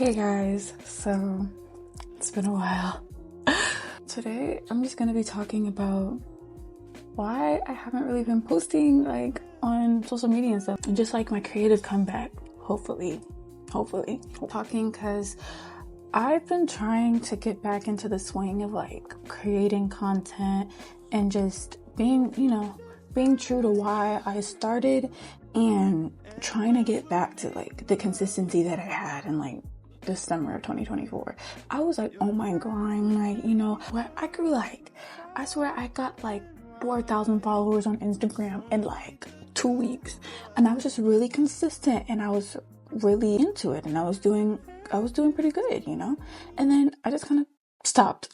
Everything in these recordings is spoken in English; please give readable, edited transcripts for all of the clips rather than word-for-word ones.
Hey guys, so it's been a while. Today I'm just gonna be talking about why I haven't really been posting on social media and stuff, and just my creative comeback, hopefully talking, because I've been trying to get back into the swing of creating content and just being true to why I started, and trying to get back to the consistency that I had in the summer of 2024. I was on my grind, where I grew I swear I got 4,000 followers on Instagram in 2 weeks, and I was just really consistent, and I was really into it, and I was doing pretty good, and then I just kind of stopped.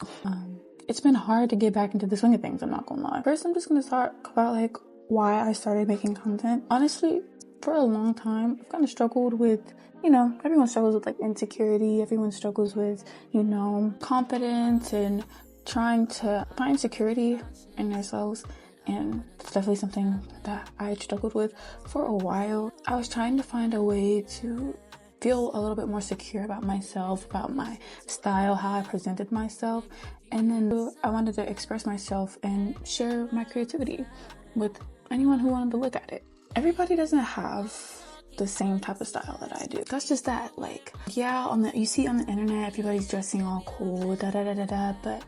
It's been hard to get back into the swing of things, I'm not gonna lie. First, I'm just gonna talk about why I started making content. Honestly, for a long time, I've kind of struggled with, everyone struggles with insecurity. Everyone struggles with, confidence and trying to find security in themselves. And it's definitely something that I struggled with for a while. I was trying to find a way to feel a little bit more secure about myself, about my style, how I presented myself. And then I wanted to express myself and share my creativity with anyone who wanted to look at it. Everybody doesn't have the same type of style that I do. That's just that. You see on the internet, everybody's dressing all cool, but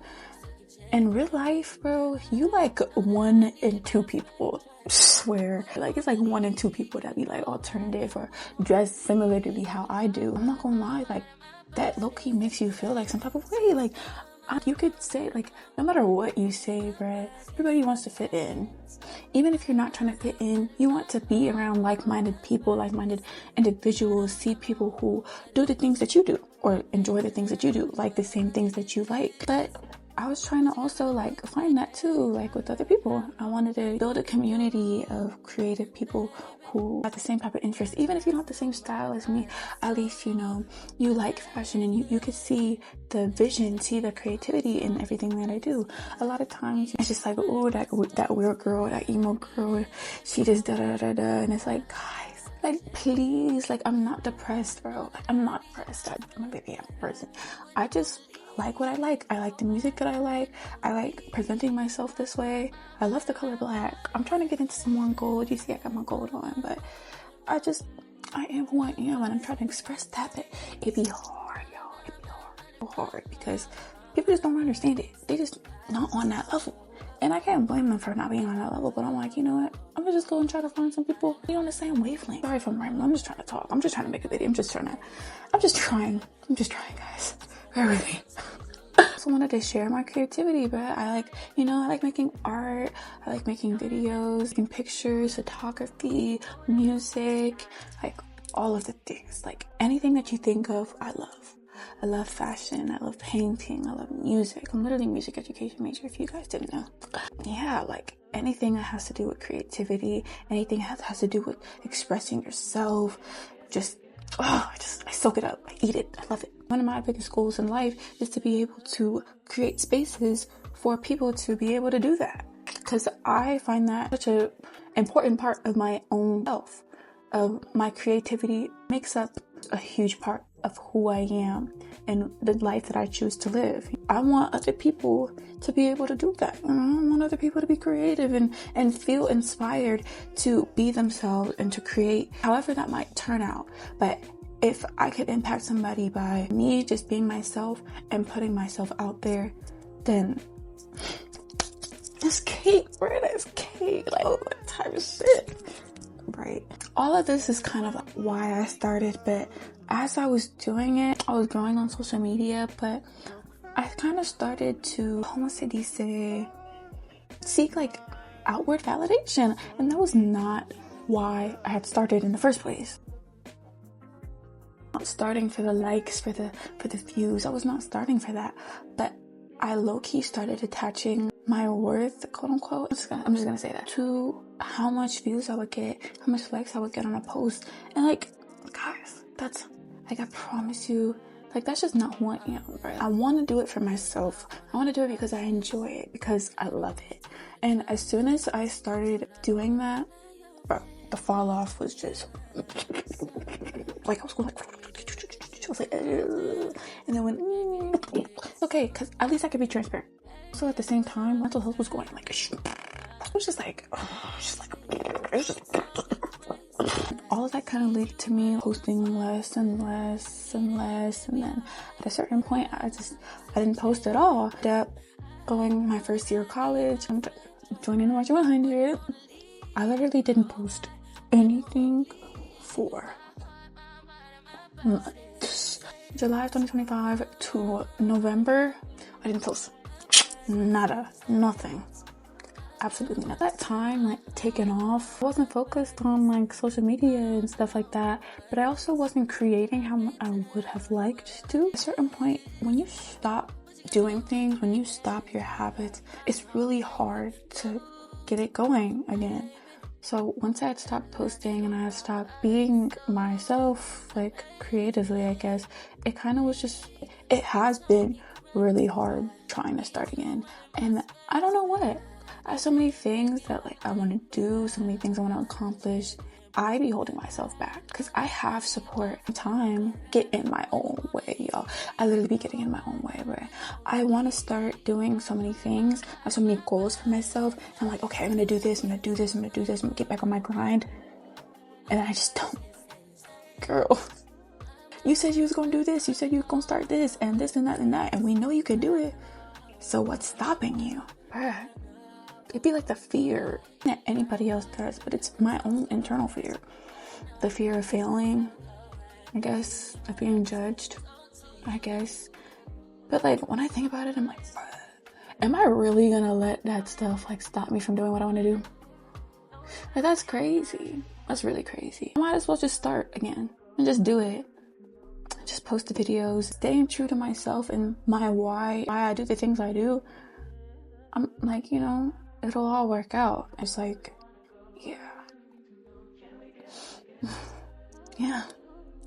in real life, bro, you 1 in 2 people. Swear, it's 1 in 2 people that be alternative or dress similarly how I do. I'm not gonna lie, that low-key makes you feel some type of way. You could say, no matter what you say, bruh, everybody wants to fit in. Even if you're not trying to fit in, you want to be around like-minded people, like-minded individuals, see people who do the things that you do, or enjoy the things that you do, like the same things that you like. But I was trying to also find that too, with other people. I wanted to build a community of creative people who have the same type of interest. Even if you don't have the same style as me, at least you like fashion, and you could see the vision, see the creativity in everything that I do. A lot of times it's just oh, that weird girl, that emo girl, she just and it's guys, please, I'm not depressed, bro. I'm not depressed. I'm a very happy person. I just like what I like. I like the music that I like. I like presenting myself this way. I love the color black. I'm trying to get into some more gold. You see, I got my gold on, but I am who I am, and I'm trying to express that. But it be hard, y'all. It be hard because people just don't understand it. They just not on that level. And I can't blame them for not being on that level, but I'm you know what? I'm gonna just go and try to find some people on the same wavelength. Sorry if I'm rambling. I'm just trying to talk. I'm just trying to make a video. I'm just trying, guys. Bear with me. I also wanted to share my creativity, but I like making art. I like making videos, making pictures, photography, music, all of the things. Anything that you think of, I love. I love fashion. I love painting. I love music. I'm literally a music education major, if you guys didn't know. Yeah, anything that has to do with creativity, anything that has to do with expressing yourself, I soak it up. I eat it. I love it. One of my biggest goals in life is to be able to create spaces for people to be able to do that. Because I find that such an important part of my own self. Of my creativity makes up a huge part of who I am and the life that I choose to live. I want other people to be able to do that. I want other people to be creative and feel inspired to be themselves and to create however that might turn out. But if I could impact somebody by me just being myself and putting myself out there, then that's cake, bro. That's cake. That type of shit. Right. All of this is kind of why I started, but as I was doing it, I was growing on social media, but I kind of started to, seek outward validation, and that was not why I had started in the first place. Not starting for the likes, for the views. I was not starting for that, but I low-key started attaching my worth, quote unquote, I'm just gonna say that, to how much views I would get, how much likes I would get on a post. And guys, that's I promise you, that's just not who I am, right? I want to do it for myself. I want to do it because I enjoy it, because I love it. And as soon as I started doing that, bro, the fall off was just I was going was like, ugh. And then when, okay, because at least I could be transparent. So at the same time, mental health was going like, it was just like, all of that kind of led to me posting less and less and less. And then at a certain point, I didn't post at all. That going my first year of college, I'm joining the March 100. I literally didn't post anything for months. July 2025 to November, I didn't post nada, nothing. Absolutely not. That time, like, taken off. I wasn't focused on like social media and stuff like that, but I also wasn't creating how I would have liked to. At a certain point, when you stop doing things, when you stop your habits, it's really hard to get it going again. So once I had stopped posting and I had stopped being myself, like creatively, I guess, it kind of was just, it has been really hard trying to start again. And I don't know what. I have so many things that like I want to do, so many things I want to accomplish. I be holding myself back because I have support and time get in my own way, y'all. I literally be getting in my own way where I want to start doing so many things. I have so many goals for myself. I'm like, okay, I'm going to do this, I'm going to do this, I'm going to do this, I'm going to get back on my grind. And I just don't. Girl, you said you was going to do this. You said you was going to start this and this and that and that. And we know you can do it. So what's stopping you? Bruh. It'd be like the fear that anybody else does, but it's my own internal fear. The fear of failing, I guess, of being judged, I guess. But like, when I think about it, I'm like, am I really gonna let that stuff like stop me from doing what I want to do? Like, that's crazy. That's really crazy. I might as well just start again and just do it. Just post the videos, staying true to myself and my why I do the things I do. I'm like, you know, it'll all work out. It's like, yeah,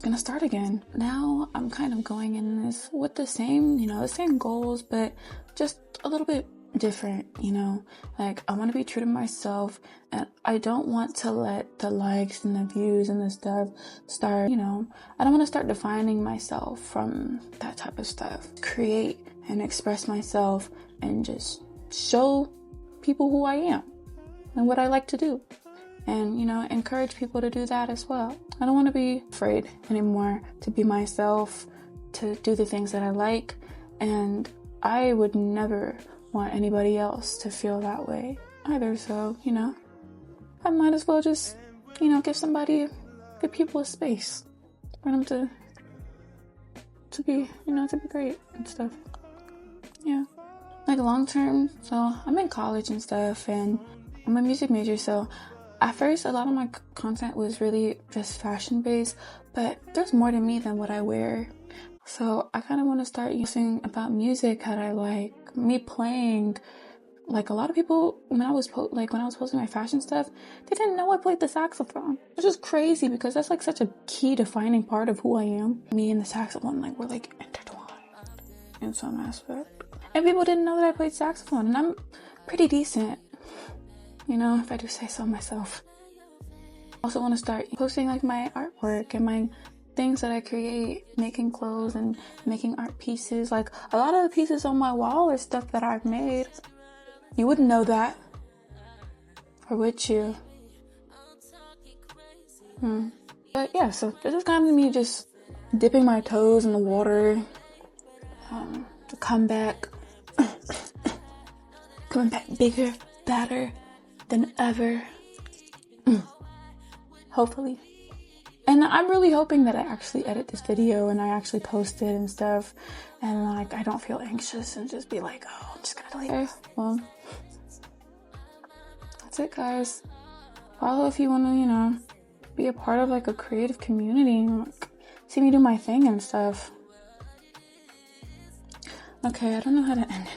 gonna start again. Now I'm kind of going in this with the same, you know, the same goals, but just a little bit different, you know, like I want to be true to myself and I don't want to let the likes and the views and the stuff start, you know, I don't want to start defining myself from that type of stuff. Create and express myself and just show people who I am and what I like to do, and you know, encourage people to do that as well. I don't want to be afraid anymore to be myself, to do the things that I like, and I would never want anybody else to feel that way either. So, you know, I might as well just, you know, give people a space for them to be, you know, to be great and stuff. Yeah. Like long term, so I'm in college and stuff and I'm a music major, so at first a lot of my content was really just fashion based, but there's more to me than what I wear. So I kind of want to start using about music that I like, me playing. Like a lot of people, when I was posting my fashion stuff, they didn't know I played the saxophone. It's just crazy because that's like such a key defining part of who I am. Me and the saxophone, like we're like intertwined in some aspect. And people didn't know that I played saxophone, and I'm pretty decent, you know, if I do say so myself. I also want to start posting like my artwork and my things that I create, making clothes and making art pieces. Like a lot of the pieces on my wall are stuff that I've made. You wouldn't know that, or would you? But yeah, so this is kind of me just dipping my toes in the water, to come back bigger, better than ever. Hopefully. And I'm really hoping that I actually edit this video and I actually post it and stuff, and like I don't feel anxious and just be like, oh, I'm just gonna delete it. Well, that's it, guys. Follow if you want to, you know, be a part of like a creative community and like see me do my thing and stuff. Okay, I don't know how to end